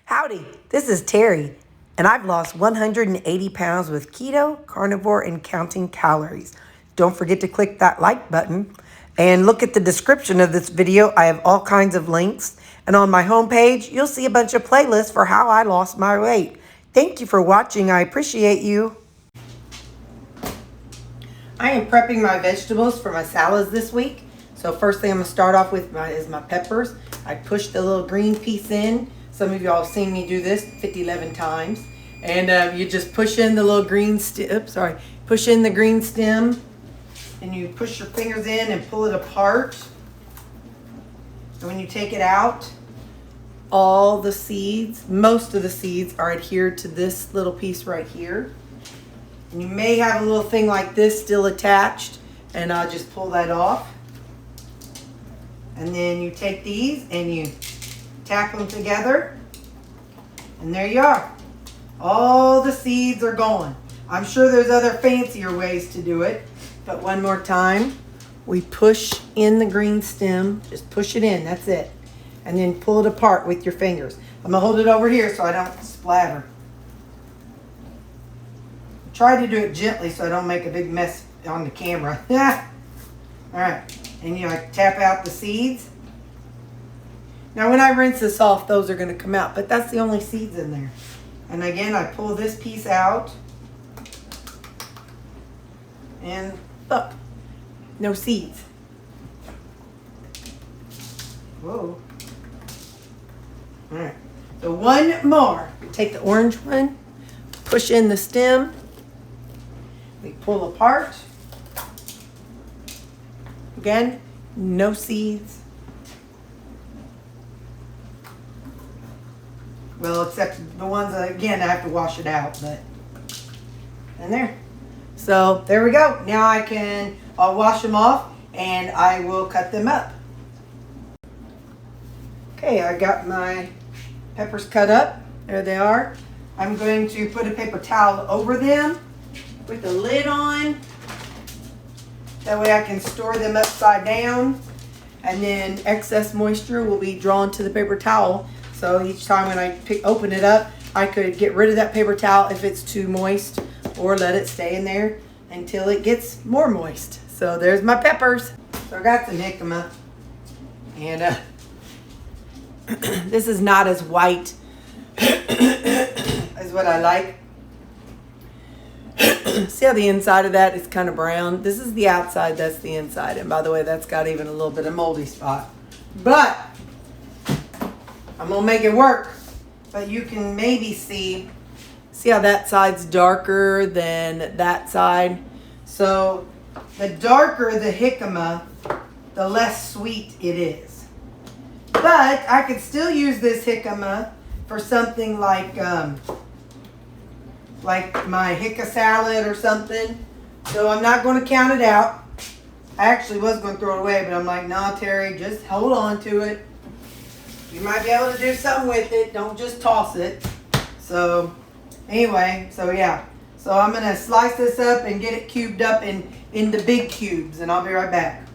Howdy, this is Terry, and I've lost 180 pounds with keto, carnivore, and counting calories. Don't forget to click that like button and look at the description of this video. I have all kinds of links, and on my homepage, you'll see a bunch of playlists for how I lost my weight. Thank you for watching. I appreciate you. I am prepping my vegetables for my salads this week. So first thing I'm going to start off with is my peppers. I push the little green piece in. Some of y'all have seen me do this 11 times. And you just push in the little green push in the green stem. And you push your fingers in and pull it apart. And when you take it out, all the seeds, most of the seeds are adhered to this little piece right here. And you may have a little thing like this still attached. And I'll just pull that off. And then you take these and you tack them together, and there you are. All the seeds are gone. I'm sure there's other fancier ways to do it, but one more time, we push in the green stem, just push it in, that's it, and then pull it apart with your fingers. I'm gonna hold it over here so I don't splatter. Try to do it gently so I don't make a big mess on the camera. All right, and you like tap out the seeds. Now when I rinse this off, those are going to come out, but that's the only seeds in there. And again, I pull this piece out. And look, no seeds. Whoa. All right, so one more. Take the orange one, push in the stem. We pull apart. Again, no seeds. Well, except the ones that, again, I have to wash it out, but, and there. So, there we go. Now I'll wash them off, and I will cut them up. Okay, I got my peppers cut up. There they are. I'm going to put a paper towel over them with the lid on. That way I can store them upside down, and then excess moisture will be drawn to the paper towel. So each time when I open it up, I could get rid of that paper towel if it's too moist, or let it stay in there until it gets more moist. So there's my peppers. So I got some jicama, and this is not as white as what I like. See how the inside of that is kind of brown? This is the outside, that's the inside. And by the way, that's got even a little bit of moldy spot. But I'm gonna make it work. But you can maybe see how that side's darker than that side. So the darker the jicama, the less sweet it is. But I could still use this jicama for something like my jicama salad or something. So I'm not going to count it out. I actually was going to throw it away, but I'm like, no, Terry, just hold on to it. You might be able to do something with it. Don't just toss it. So anyway, so yeah. So I'm going to slice this up and get it cubed up into big cubes, and I'll be right back.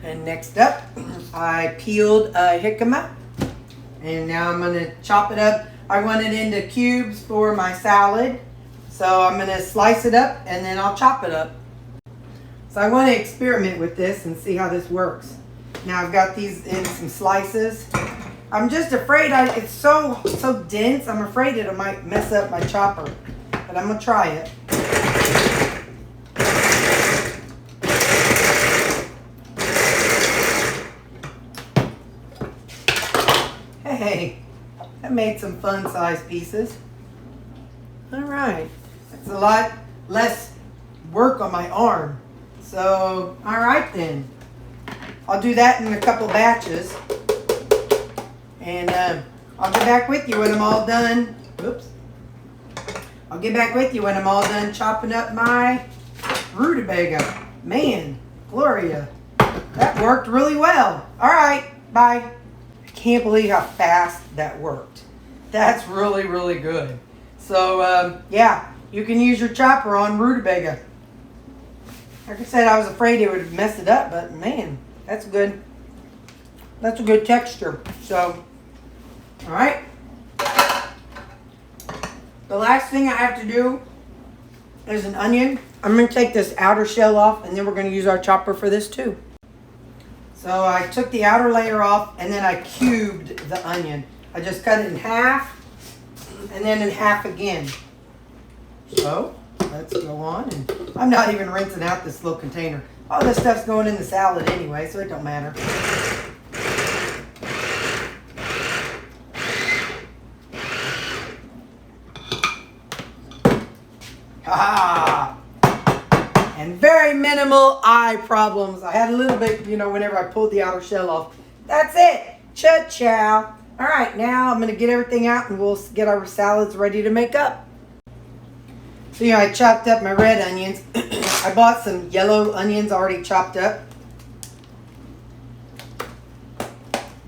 And next up, I peeled a jicama. And now I'm going to chop it up. I want it into cubes for my salad. So I'm going to slice it up and then I'll chop it up. So I want to experiment with this and see how this works. Now I've got these in some slices. I'm just afraid it's so dense. I'm afraid it might mess up my chopper. But I'm going to try it. Hey, that made some fun size pieces. All right, that's a lot less work on my arm. So, all right then. I'll do that in a couple batches. And I'll get back with you when I'm all done. Oops. I'll get back with you when I'm all done chopping up my rutabaga. Man, Gloria, that worked really well. All right, bye. Can't believe how fast that worked. That's really, really good. So, yeah, you can use your chopper on rutabaga. Like I said, I was afraid it would mess it up, but man, that's good. That's a good texture. So, all right. The last thing I have to do is an onion. I'm going to take this outer shell off, and then we're going to use our chopper for this too. So I took the outer layer off, and then I cubed the onion. I just cut it in half, and then in half again. So let's go on. And I'm not even rinsing out this little container. All this stuff's going in the salad anyway, so it don't matter. Ah, and very minimal eye problems. I had a little bit, whenever I pulled the outer shell off. That's it. Cha-chow. All right, now I'm going to get everything out and we'll get our salads ready to make up. So, I chopped up my red onions. I bought some yellow onions already chopped up.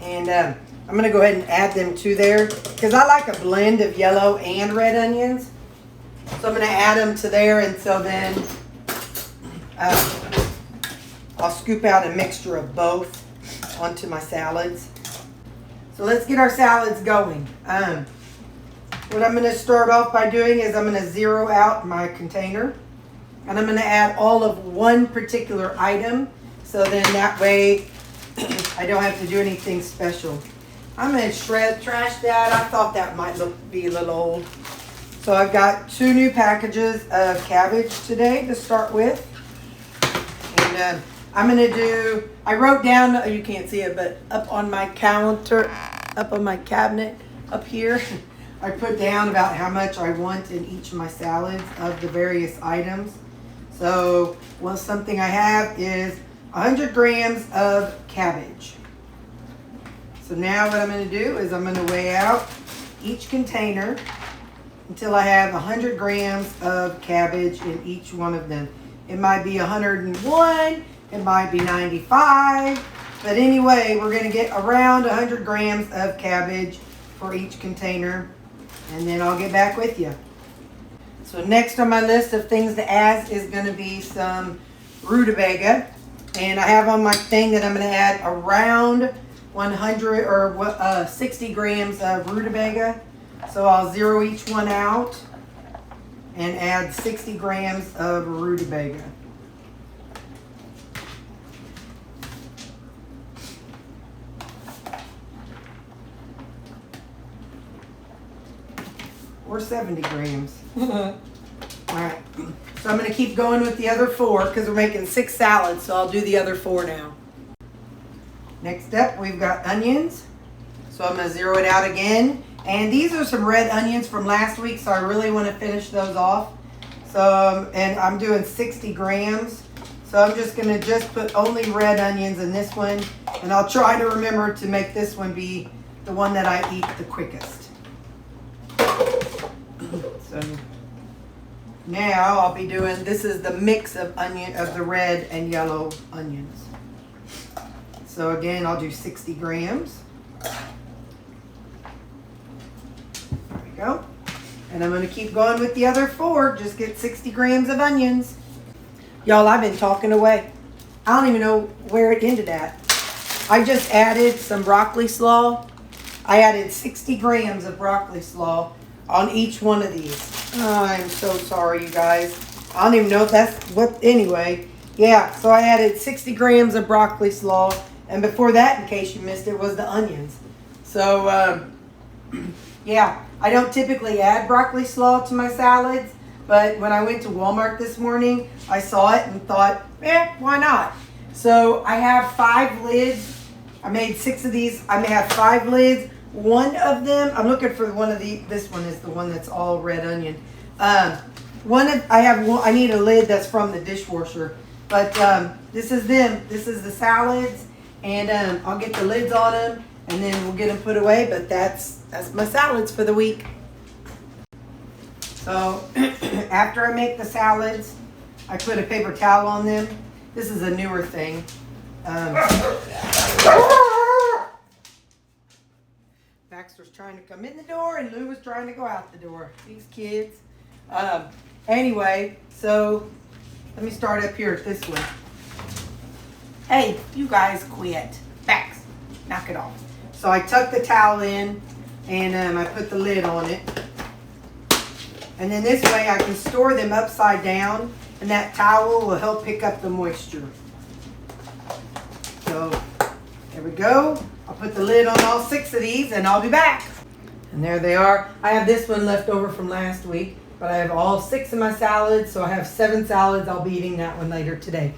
And I'm going to go ahead and add them to there because I like a blend of yellow and red onions. So I'm going to add them to there, and so then I'll scoop out a mixture of both onto my salads. So let's get our salads going. What I'm going to start off by doing is I'm going to zero out my container, and I'm going to add all of one particular item, so then that way I don't have to do anything special. I'm going to trash that. I thought that might be a little old. So I've got 2 new packages of cabbage today to start with. And I'm going to do, I wrote down, you can't see it, but up on my counter, up on my cabinet up here, I put down about how much I want in each of my salads of the various items. So something I have is 100 grams of cabbage. So now what I'm going to do is I'm going to weigh out each container until I have 100 grams of cabbage in each one of them. It might be 101, it might be 95, but anyway, we're going to get around 100 grams of cabbage for each container, and then I'll get back with you. So next on my list of things to add is going to be some rutabaga, and I have on my thing that I'm going to add around 100 or 60 grams of rutabaga. So I'll zero each one out and add 60 grams of rutabaga. Or 70 grams. All right. So I'm going to keep going with the other 4 because we're making 6 salads. So I'll do the other 4 now. Next up, we've got onions. So I'm going to zero it out again. And these are some red onions from last week, so I really want to finish those off. So, and I'm doing 60 grams. So I'm just going to put only red onions in this one. And I'll try to remember to make this one be the one that I eat the quickest. So now I'll be doing, this is the mix of the red and yellow onions. So again, I'll do 60 grams. Go. And I'm going to keep going with the other 4. Just get 60 grams of onions. Y'all, I've been talking away. I don't even know where it ended at. I just added some broccoli slaw. I added 60 grams of broccoli slaw on each one of these. Oh, I'm so sorry, you guys. I don't even know if that's what, anyway. Yeah, so I added 60 grams of broccoli slaw. And before that, in case you missed it, was the onions. So, yeah. I don't typically add broccoli slaw to my salads, but when I went to Walmart this morning, I saw it and thought, why not? So I have 5 lids. I made 6 of these. I may have 5 lids. One of them, I'm looking for one of this one is the one that's all red onion. I need a lid that's from the dishwasher, but this is them. This is the salads, and I'll get the lids on them, and then we'll get them put away, but that's my salads for the week. So after I make the salads, I put a paper towel on them. This is a newer thing. Baxter's trying to come in the door and Lou was trying to go out the door. These kids. Anyway, so let me start up here at this one. Hey, you guys quit. Bax. knock it off. So I tuck the towel in and I put the lid on it. And then this way I can store them upside down and that towel will help pick up the moisture. So there we go. I'll put the lid on all 6 of these and I'll be back. And there they are. I have this one left over from last week, but I have all 6 of my salads, so I have 7 salads. I'll be eating that one later today.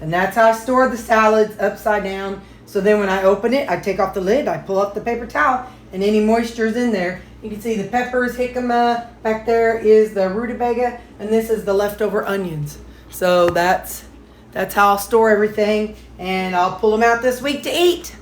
And that's how I store the salads, upside down. So then when I open it, I take off the lid, I pull up the paper towel, and any moisture is in there. You can see the peppers, jicama, back there is the rutabaga, and this is the leftover onions. So that's how I'll store everything, and I'll pull them out this week to eat.